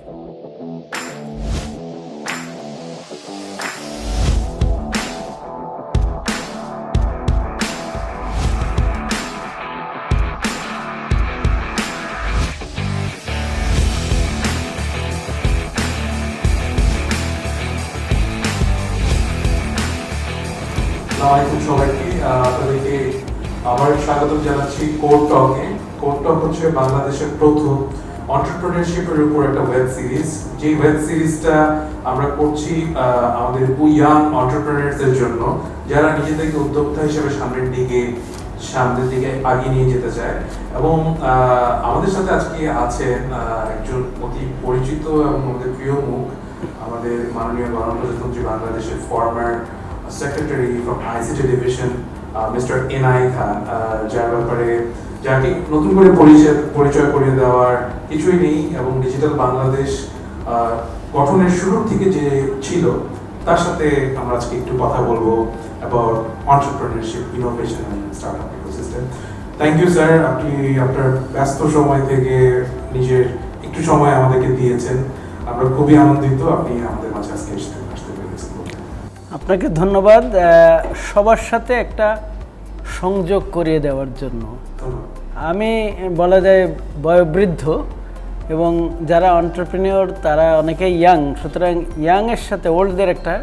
সবাইকে আপনাদেরকে আবার স্বাগত জানাচ্ছি কোড টকে। কোড টক হচ্ছে বাংলাদেশের প্রথম এন্টারপ্রেনারশিপের উপর একটা ওয়েব সিরিজ। যে ওয়েব সিরিজটা আমরা করছি আমাদের ইয়াং এন্টারপ্রেনারদের জন্য, যারা নিজেদেরকে উদ্যোক্তা হিসেবে সামনের দিকে এগিয়ে নিয়ে যেতে চায়। এবং আমাদের সাথে আজকে আছেন একজন অতি পরিচিত এবং আমাদের প্রিয় মুখ, আমাদের মাননীয় গণপ্রজাতন্ত্রী বাংলাদেশের former secretary from ICT division mister NI Khan, যাকে নতুন করে পরিচয় করিয়ে দেওয়ার কিছুই নেই। এবং ডিজিটাল বাংলাদেশ গঠনের শুরুর থেকে যে ছিল, তার সাথে আমরা আজকে একটু কথা বলবো about entrepreneurship, innovation and startup ecosystem. Thank you sir, আপনি আপনার ব্যস্ত সময় থেকে নিজের একটু সময় আমাদেরকে দিয়েছেন। আমরা খুবই আনন্দিত আপনি আমাদের মাঝে আজকে আসতে পেরেছেন। আপনাকে ধন্যবাদ সবার সাথে একটা সংযোগ করিয়ে দেওয়ার জন্য। আমি বলা যায় বয়োবৃদ্ধ এবং যারা এন্টারপ্রেনিউর তারা অনেকেই ইয়াং, সুতরাং ইয়াংয়ের সাথে ওল্ডদের একটা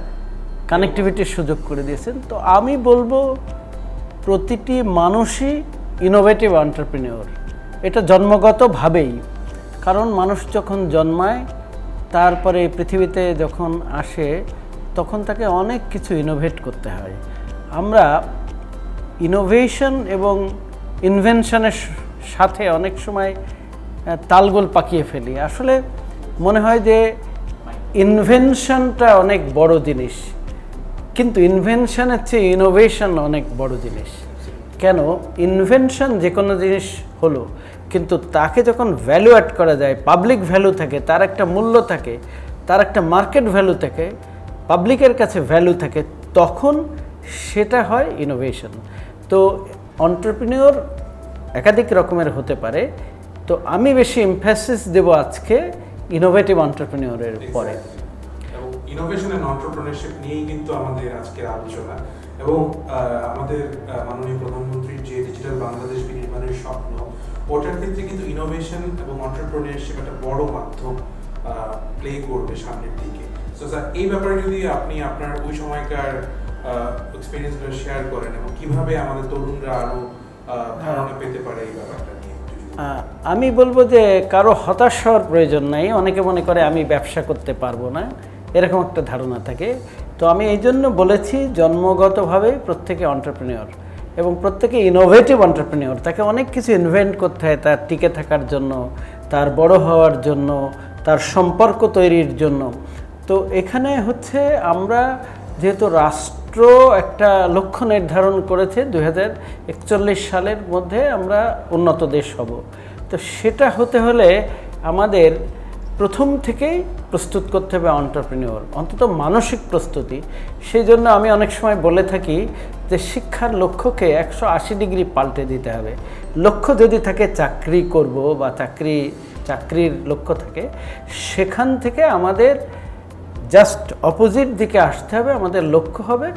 কানেক্টিভিটির সুযোগ করে দিয়েছেন। তো আমি বলবো প্রতিটি মানুষই ইনোভেটিভ এন্টারপ্রেনিউর, এটা জন্মগতভাবেই। কারণ মানুষ যখন জন্মায়, তারপরে পৃথিবীতে যখন আসে, তখন তাকে অনেক কিছু ইনোভেট করতে হয়। আমরা ইনোভেশন এবং ইনভেনশনের সাথে অনেক সময় তালগোল পাকিয়ে ফেলি। আসলে মনে হয় যে ইনভেনশনটা অনেক বড় জিনিস, কিন্তু ইনভেনশনের চেয়ে ইনোভেশন অনেক বড় জিনিস। কেন? ইনভেনশন যে কোনো জিনিস হলো, কিন্তু তাকে যখন ভ্যালু অ্যাড করা যায়, পাবলিক ভ্যালু থাকে, তার একটা মূল্য থাকে, তার একটা মার্কেট ভ্যালু থাকে, পাবলিকের কাছে ভ্যালু থাকে, তখন সেটা হয় ইনোভেশন। তো এন্টারপ্রেনিউর একাধিক রকমের হতে পারে, তো আমি বেশি এমফাসিস দেব আজকে ইনোভেটিভ এন্টারপ্রেনিউরের পরে। এবং ইনোভেশন এন্ড এন্টারপ্রেনারশিপ নিয়েই কিন্তু আমাদের আজকের আলোচনা। এবং আমাদের মাননীয় প্রধানমন্ত্রীর যে ডিজিটাল বাংলাদেশ বিনির্মাণের স্বপ্ন, ওটার ক্ষেত্রে কিন্তু ইনোভেশন এবং এন্টারপ্রেনারশিপ একটা বড় মাধ্যম প্লে করবে সামনের দিকে। সো স্যার, এই ব্যাপারে যদি আপনি আপনার ওই সময়কার এক্সপেরিয়েন্সগুলো শেয়ার করেন এবং কিভাবে আমাদের তরুণরা আরো ধারণা পেতে পারে এই ব্যাপারটা নিয়ে। আমি বলবো যে কারো হতাশ হওয়ার প্রয়োজন নাই। অনেকে মনে করে আমি ব্যবসা করতে পারবো না, এরকম একটা ধারণা থাকে। তো আমি এই জন্য বলেছি জন্মগতভাবে প্রত্যেকে এন্টারপ্রেনিউর এবং প্রত্যেকে ইনোভেটিভ এন্টারপ্রেনিউর। তাকে অনেক কিছু ইনভেন্ট করতে হয় তার টিকে থাকার জন্য, তার বড় হওয়ার জন্য, তার সম্পর্ক তৈরির জন্য। তো এখানে হচ্ছে আমরা যেহেতু রাষ্ট্র একটা লক্ষ্য নির্ধারণ করেছে 2041 সালের মধ্যে আমরা উন্নত দেশ হব, তো সেটা হতে হলে আমাদের প্রথম থেকেই প্রস্তুত করতে হবে এন্টারপ্রেনিউর, অন্তত মানসিক প্রস্তুতি। সেই জন্য আমি অনেক সময় বলে থাকি যে শিক্ষার লক্ষ্যকে 180 ডিগ্রি পাল্টে দিতে হবে। লক্ষ্য যদি থাকে চাকরি করব বা চাকরির লক্ষ্য থাকে, সেখান থেকে আমাদের জাস্ট অপোজিট দিকে আসতে হবে। আমাদের লক্ষ্য হবে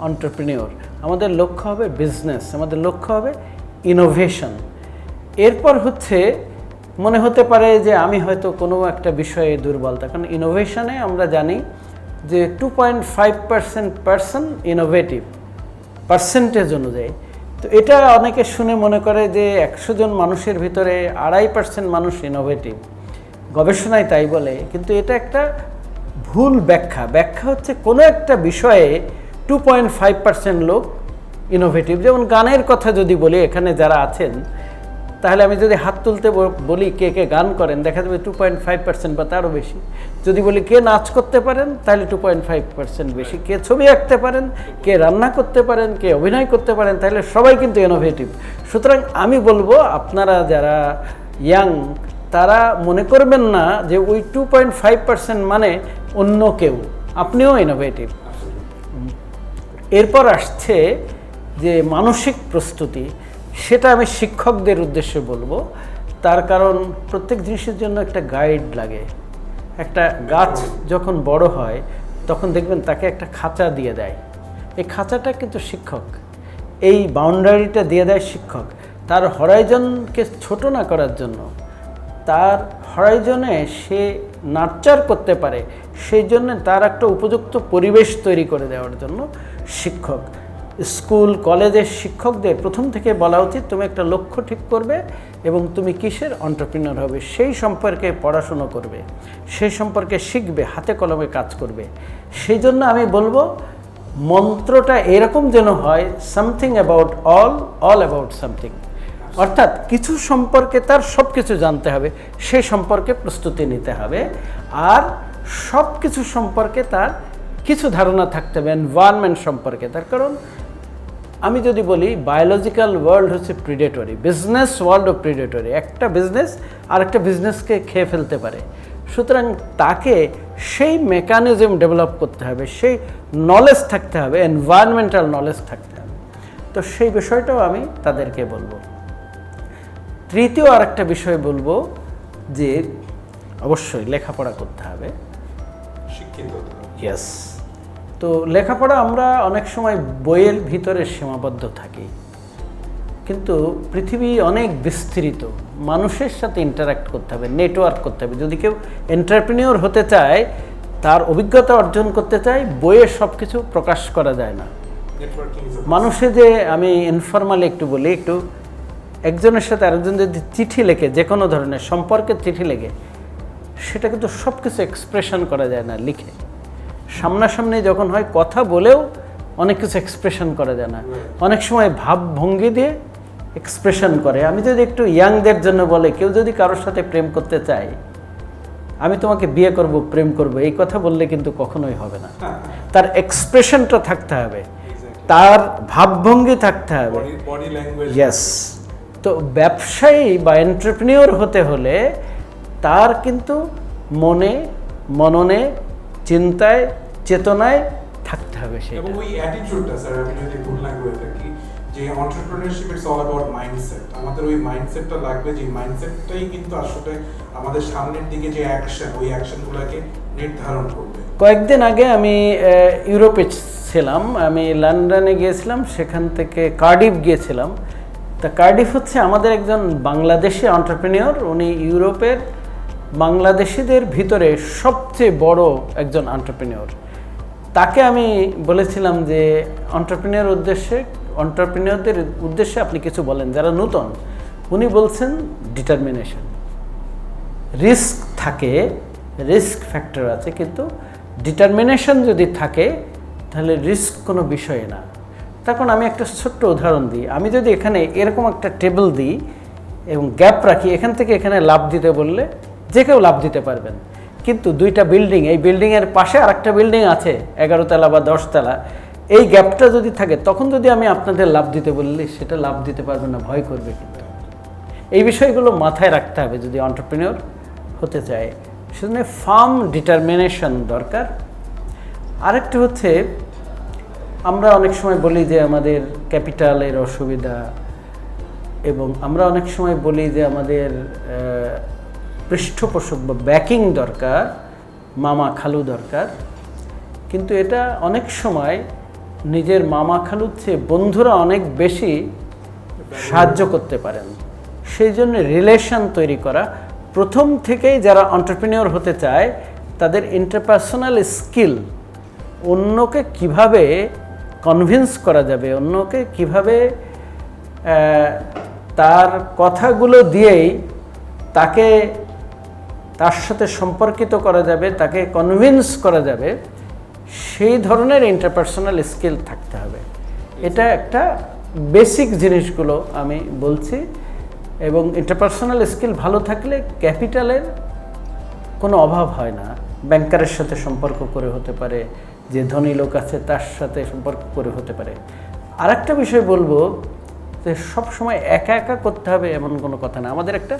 এন্টারপ্রেনিউর, আমাদের লক্ষ্য হবে বিজনেস, আমাদের লক্ষ্য হবে ইনোভেশন। এরপর হচ্ছে মনে হতে পারে যে আমি হয়তো কোনো একটা বিষয়ে দুর্বলতা, কারণ ইনোভেশনে আমরা জানি যে 2.5% পার্সন ইনোভেটিভ পার্সেন্টেজ অনুযায়ী। তো এটা অনেকে শুনে মনে করে যে 100 জন মানুষের ভিতরে 2.5% মানুষ ইনোভেটিভ, গবেষণায় তাই বলে। কিন্তু এটা একটা ভুল ব্যাখ্যা হচ্ছে কোনো একটা বিষয়ে 2.5% লোক ইনোভেটিভ। যেমন গানের কথা যদি বলি, এখানে যারা আছেন, তাহলে আমি যদি হাত তুলতে বলি কে কে গান করেন, দেখা যাবে 2.5% বা তারও বেশি। যদি বলি কে নাচ করতে পারেন, তাহলে 2.5% বেশি। কে ছবি আঁকতে পারেন, কে রান্না করতে পারেন, কে অভিনয় করতে পারেন, তাহলে সবাই কিন্তু ইনোভেটিভ। সুতরাং আমি বলবো আপনারা যারা ইয়াং, তারা মনে করবেন না যে ওই 2.5% মানে অন্য কেউ, আপনিও ইনোভেটিভ। এরপর আসছে যে মানসিক প্রস্তুতি, সেটা আমি শিক্ষকদের উদ্দেশ্যে বলবো। তার কারণ প্রত্যেক জিনিসের জন্য একটা গাইড লাগে। একটা গাছ যখন বড় হয় তখন দেখবেন তাকে একটা খাঁচা দিয়ে দেয়, এই খাঁচাটা কিন্তু শিক্ষক, এই বাউন্ডারিটা দিয়ে দেয় শিক্ষক তার হরাইজনকে ছোট না করার জন্য, তার হরাইজনে সে নার্চার করতে পারে সেই জন্য তার একটা উপযুক্ত পরিবেশ তৈরি করে দেওয়ার জন্য শিক্ষক। স্কুল কলেজের শিক্ষকদের প্রথম থেকে বলা উচিত তুমি একটা লক্ষ্য ঠিক করবে এবং তুমি কিসের এন্টারপ্রেনিউর হবে সেই সম্পর্কে পড়াশুনো করবে, সেই সম্পর্কে শিখবে, হাতে কলমে কাজ করবে। সেই জন্য আমি বলবো মন্ত্রটা এরকম যেন হয় something about all, all about something, অর্থাৎ কিছু সম্পর্কে তার সব কিছু জানতে হবে, সেই সম্পর্কে প্রস্তুতি নিতে হবে, আর সব কিছু সম্পর্কে তার কিছু ধারণা থাকতে হবে এনভায়রনমেন্ট সম্পর্কে। তার কারণ আমি যদি বলি বায়োলজিক্যাল ওয়ার্ল্ড হচ্ছে predatory, business world of predatory, একটা বিজনেস আরেকটা বিজনেসকে খেয়ে ফেলতে পারে। সুতরাং তাকে সেই মেকানিজম ডেভেলপ করতে হবে, সেই নলেজ থাকতে হবে, এনভায়রনমেন্টাল নলেজ থাকতে হবে। তো সেই বিষয়টাও আমি তাদেরকে বলবো। তৃতীয় আরেকটা বিষয় বলবো যে অবশ্যই লেখাপড়া করতে হবে, শিক্ষিত হতে হবে। ইয়েস। তো লেখাপড়া আমরা অনেক সময় বইয়ের ভিতরে সীমাবদ্ধ থাকি, কিন্তু পৃথিবী অনেক বিস্তৃত, মানুষের সাথে ইন্টারাক্ট করতে হবে, নেটওয়ার্ক করতে হবে। যদি কেউ এন্টারপ্রেনিউর হতে চায়, তার অভিজ্ঞতা অর্জন করতে চায়, বইয়ে সব কিছু প্রকাশ করা যায় না। মানুষে যে আমি ইনফরমালি একটু বলি, একটু একজনের সাথে আরেকজন যদি চিঠি লেখে, যে কোনো ধরনের সম্পর্কের চিঠি লেখে, সেটা কিন্তু সব কিছু এক্সপ্রেশন করা যায় না লিখে। সামনাসামনি যখন হয় কথা বলেও অনেক কিছু এক্সপ্রেশন করা যায় না, অনেক সময় ভাবভঙ্গি দিয়ে এক্সপ্রেশন করে। আমি যদি একটু ইয়াংদের জন্য বলে, কেউ যদি কারোর সাথে প্রেম করতে চায়, আমি তোমাকে বিয়ে করব, প্রেম করব, এই কথা বললে কিন্তু কখনোই হবে না। তার এক্সপ্রেশনটা থাকতে হবে, তার ভাবভঙ্গি থাকতে হবে, ইয়েস। তো ব্যবসায়ী বা এন্টারপ্রেনিউর হতে হলে তার কিন্তু মনে, মননে, চিন্তায়, চেতনায় থাকতে হবে সেটা। এবং ওই অ্যাটিটিউডটা, স্যার আমি যদি ভুল না করে থাকি, যে entrepreneurship it's all about mindset. আমাদের ওই মাইন্ডসেটটা লাগবে, যে মাইন্ডসেটটাই কিন্তু আসলে আমাদের সামনের দিকে যে অ্যাকশন, ওই অ্যাকশনগুলোকে নির্ধারণ করবে। কয়েকদিন আগে আমি ইউরোপে ছিলাম, আমি লন্ডনে গিয়েছিলাম, সেখান থেকে কার্ডিফ গিয়েছিলাম। তা কার্ডিফ হচ্ছে আমাদের একজন বাংলাদেশি এন্টারপ্রেনিউর, উনি ইউরোপের বাংলাদেশিদের ভিতরে সবচেয়ে বড় একজন এন্টারপ্রেনিউর। তাকে আমি বলেছিলাম যে এন্টারপ্রেনিউরদের উদ্দেশ্যে আপনি কিছু বলেন যারা নতুন। উনি বলছেন ডিটারমিনেশন। রিস্ক থাকে, রিস্ক ফ্যাক্টর আছে, কিন্তু ডিটারমিনেশন যদি থাকে তাহলে রিস্ক কোনো বিষয় না। তখন আমি একটা ছোট্ট উদাহরণ দিই। আমি যদি এখানে এরকম একটা টেবিল দিই এবং গ্যাপ রাখি, এখান থেকে এখানে লাফ দিতে বললে যে কেউ লাফ দিতে পারবেন, কিন্তু দুইটা বিল্ডিং, এই বিল্ডিংয়ের পাশে আরেকটা বিল্ডিং আছে 11 তলা বা 10 তলা, এই গ্যাপটা যদি থাকে, তখন যদি আমি আপনাদের লাফ দিতে বললে সেটা লাফ দিতে পারবে না, ভয় করবে। কিন্তু এই বিষয়গুলো মাথায় রাখতে হবে যদি এন্টারপ্রেনিউর হতে চায়। সেজন্য ফার্ম ডিটারমিনেশন দরকার। আরেকটা হচ্ছে, আমরা অনেক সময় বলি যে আমাদের ক্যাপিটালের অসুবিধা, এবং আমরা অনেক সময় বলি যে আমাদের পৃষ্ঠপোষক বা ব্যাকিং দরকার, মামা খালু দরকার। কিন্তু এটা অনেক সময় নিজের মামা খালুর চেয়ে বন্ধুরা অনেক বেশি সাহায্য করতে পারেন। সেই জন্য রিলেশন তৈরি করা, প্রথম থেকেই যারা এন্টারপ্রেনিউর হতে চায় তাদের ইন্টারপার্সোনাল স্কিল, অন্যকে কিভাবে কনভিন্স করা যাবে, অন্যকে কিভাবে তার কথাগুলো দিয়েই তাকে তার সাথে সম্পর্কিত করা যাবে, তাকে কনভিন্স করা যাবে, সেই ধরনের ইন্টারপার্সোনাল স্কিল থাকতে হবে। এটা একটা বেসিক জিনিসগুলো আমি বলছি। এবং ইন্টারপার্সোনাল স্কিল ভালো থাকলে ক্যাপিটালের কোনো অভাব হয় না। ব্যাংকারের সাথে সম্পর্ক করে হতে পারে, যে ধনী লোক আছে তার সাথে সম্পর্ক করে হতে পারে। আরেকটা বিষয় বলবো যে সব সময় একা একা করতে হবে এমন কোনো কথা না। আমাদের একটা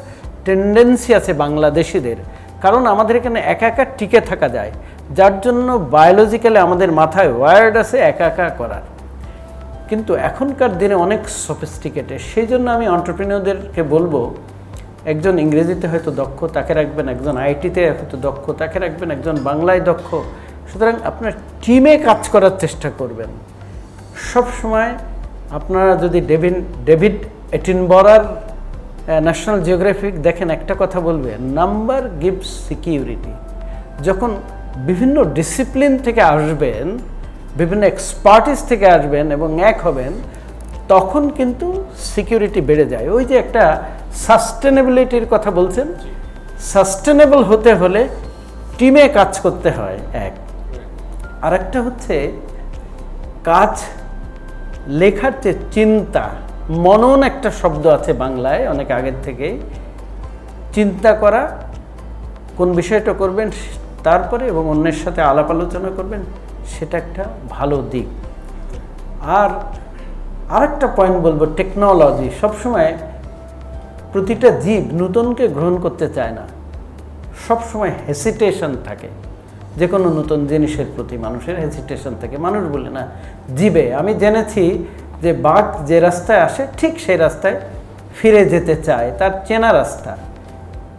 টেন্ডেন্সি আছে বাংলাদেশিদের, কারণ আমাদের এখানে একা একা টিকে থাকা যায়, যার জন্য বায়োলজিক্যালি আমাদের মাথায় ওয়ার্ড আছে একা একা করার। কিন্তু এখনকার দিনে অনেক সফিস্টিকেটেড। সেই জন্য আমি এন্টারপ্রেনিউরদেরকে বলবো একজন ইংরেজিতে হয়তো দক্ষ, তাকে রাখবেন, একজন আইটিতে হয়তো দক্ষ, তাকে রাখবেন, একজন বাংলায় দক্ষ। সুতরাং আপনার টিমে কাজ করার চেষ্টা করবেন। সব সময় আপনারা যদি ডেভিড এটিনবরার ন্যাশনাল জিওগ্রাফিক দেখেন, একটা কথা বলবে, নাম্বার গিভস সিকিউরিটি। যখন বিভিন্ন ডিসিপ্লিন থেকে আসবেন, বিভিন্ন এক্সপার্টিস থেকে আসবেন এবং এক হবেন, তখন কিন্তু সিকিউরিটি বেড়ে যায়। ওই যে একটা সাস্টেনেবিলিটির কথা বলছেন, সাস্টেনেবল হতে হলে টিমে কাজ করতে হয় এক। আর একটা হচ্ছে কাজ লেখার যে চিন্তা, মনন একটা শব্দ আছে বাংলায় অনেক আগের থেকেই। চিন্তা করা, কোন বিষয়টা করবেন তারপরে, এবং অন্যের সাথে আলাপ আলোচনা করবেন, সেটা একটা ভালো দিক। আর আরেকটা পয়েন্ট বলবো, টেকনোলজি। সবসময় প্রতিটা জীব নূতনকে গ্রহণ করতে চায় না, সবসময় হেসিটেশন থাকে। যে কোনো নতুন জিনিসের প্রতি মানুষের হেসিটেশন থাকে। মানুষ বলে না, জীবে। আমি জেনেছি যে বাঘ যে রাস্তায় আসে ঠিক সেই রাস্তায় ফিরে যেতে চায়, তার চেনা রাস্তা।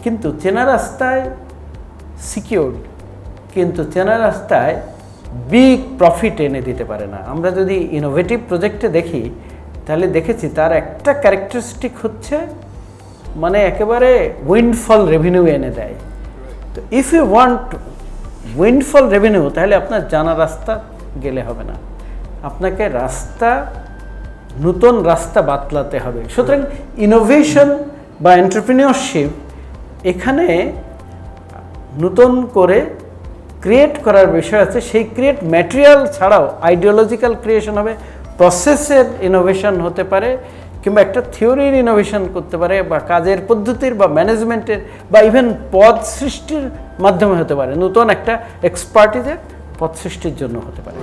কিন্তু চেনা রাস্তায় সিকিউরড, কিন্তু চেনা রাস্তায় বিগ প্রফিট এনে দিতে পারে না। আমরা যদি ইনোভেটিভ প্রজেক্টে দেখি, তাহলে দেখেছি তার একটা ক্যারেক্টারিস্টিক হচ্ছে মানে একেবারে উইন্ডফল রেভিনিউ এনে দেয়। তো ইফ ইউ ওয়ান্ট উইন্ডফল রেভিনিউ, তাহলে আপনার জানা রাস্তা গেলে হবে না, আপনাকে নতুন রাস্তা বাতলাতে হবে। সুতরাং ইনোভেশন বা এন্টারপ্রেনিয়রশিপ এখানে নতুন করে ক্রিয়েট করার বিষয় আছে। সেই ক্রিয়েট ম্যাটেরিয়াল ছাড়াও আইডিওলজিক্যাল ক্রিয়েশন হবে, প্রসেসের ইনোভেশন হতে পারে, কিংবা একটা থিওরির ইনোভেশন করতে পারে, বা কাজের পদ্ধতির বা ম্যানেজমেন্টের বা ইভেন পদ সৃষ্টির মাধ্যমে হতে পারে। নতুন একটা এক্সপার্টিজের পদ সৃষ্টির জন্য হতে পারে।